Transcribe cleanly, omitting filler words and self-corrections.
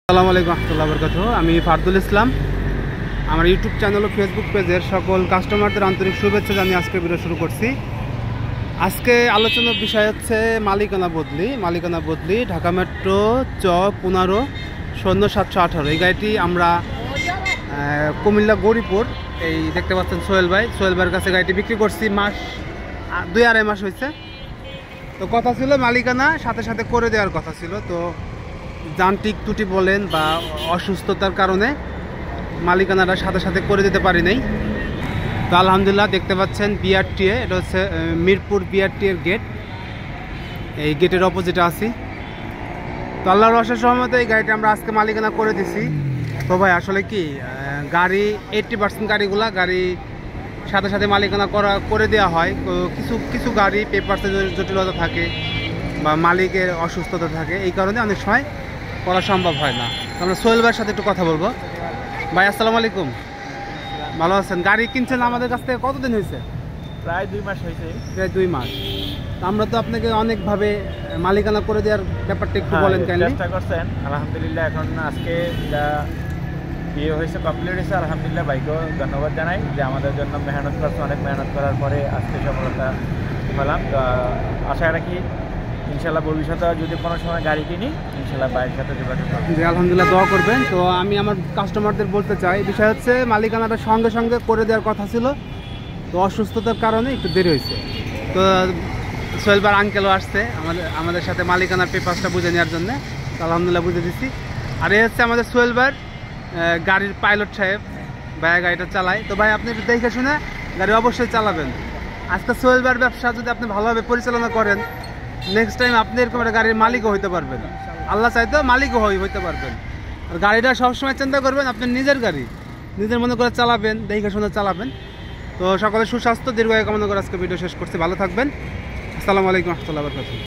আসসালামু আলাইকুম রহমতুল্লাহ বরকাতুহু। আমি ফারদুল ইসলাম। আমার ইউটিউব চ্যানেল ও ফেসবুক পেজের সকল কাস্টমারদের আন্তরিক শুভেচ্ছা জানিয়ে আজকে ভিডিও শুরু করছি। আজকে আলোচনার বিষয় হচ্ছে মালিকানা বদলি ঢাকা মেট্রো চ 15-0718। এই গাড়িটি আমরা কুমিল্লা গৌরীপুর এই দেখতে পাচ্ছেন সোহেল ভাইয়ের কাছে গাড়িটি বিক্রি করছি। মাস 2-2.5 মাস হয়েছে। তো কথা ছিল মালিকানা সাথে সাথে করে দেওয়ার কথা ছিল। তো যান্ত্রিক ত্রুটি বলেন বা অসুস্থতার কারণে মালিকানাটা সাথে সাথে করে দিতে পারি নাই। তো আলহামদুলিল্লাহ দেখতে পাচ্ছেন বিআরটিএ, এটা হচ্ছে মিরপুর বিআরটি এর গেট। এই গেটের অপোজিটে আছি। তো আল্লাহর অশেষ রহমতে এই গাড়িটা আমরা আজকে মালিকানা করে দিছি। তো ভাই আসলে কি গাড়ি 80% গাড়ি সাথে সাথে মালিকানা করে দেওয়া হয়। কিছু গাড়ি পেপারসে জটিলতা থাকে বা মালিকের অসুস্থতা থাকে, এই কারণে অনেক সময় করা সম্ভব হয় না। আমরা সোহেল ভাইয়ের সাথে একটু কথা বলবো। ভাই আসসালামু আলাইকুম, ভালো আছেন? গাড়ি কিনছেন আমাদের কাছ থেকে কতদিন হয়েছে? প্রায় 2 মাস হয়েছে। প্রায় 2 মাস। আমরা তো আপনাকে অনেকভাবে মালিকানা করে দেওয়ার ব্যাপারটা একটু বলেন। চেষ্টা করছেন আলহামদুলিল্লাহ। এখন আজকে যা বিয়ে হয়েছে, কমপ্লিট হয়েছে, আলহামদুলিল্লাহ ভাইকেও ধন্যবাদ জানাই যে আমাদের জন্য মেহনত করছে। অনেক মেহনত করার পরে আজকে সফলতা পেলাম। তো আশা রাখি ইনশাল্লাহ ভবিষ্যতে যদি কোনো সময় গাড়ি কিনি ইনশাল্লাহ ভাইয়ের সাথে যোগাযোগ করব। জি আলহামদুলিল্লাহ, দোয়া করবেন। তো আমি আমার কাস্টমারদের বলতে চাই, বিষয় হচ্ছে মালিকানাটা সঙ্গে সঙ্গে করে দেওয়ার কথা ছিল, তো অসুস্থতার কারণে একটু দেরি হয়েছে। তো সোহেল ভাই আঙ্কেলও আসছে আমাদের সাথে মালিকানার পেপারসটা বুঝে নেওয়ার জন্য। তো আলহামদুলিল্লাহ বুঝে দিচ্ছি। আর এই হচ্ছে আমাদের সোহেল ভাইয়ের গাড়ির পাইলট সাহেব, ভাইয়া গাড়িটা চালায়। তো ভাই আপনি একটু দেখে শুনে গাড়ি অবশ্যই চালাবেন। আজকে সোহেল ভাইয়ের ব্যবসা যদি আপনি ভালোভাবে পরিচালনা করেন, নেক্সট টাইম আপনি এরকম একটা গাড়ির মালিকও হইতে পারবেন। আল্লাহ চাইতে মালিকও হইতে পারবেন। আর গাড়িটা সবসময় চিন্তা করবেন আপনি নিজের গাড়ি, নিজের মনে করে চালাবেন, দেখে শুনে চালাবেন। তো সকলের সুস্বাস্থ্য দীর্ঘায়ু কামনা করে আজকে ভিডিও শেষ করছি। ভালো থাকবেন। আসসালামু আলাইকুম রহমতুল্লাহ বরকাতুহু।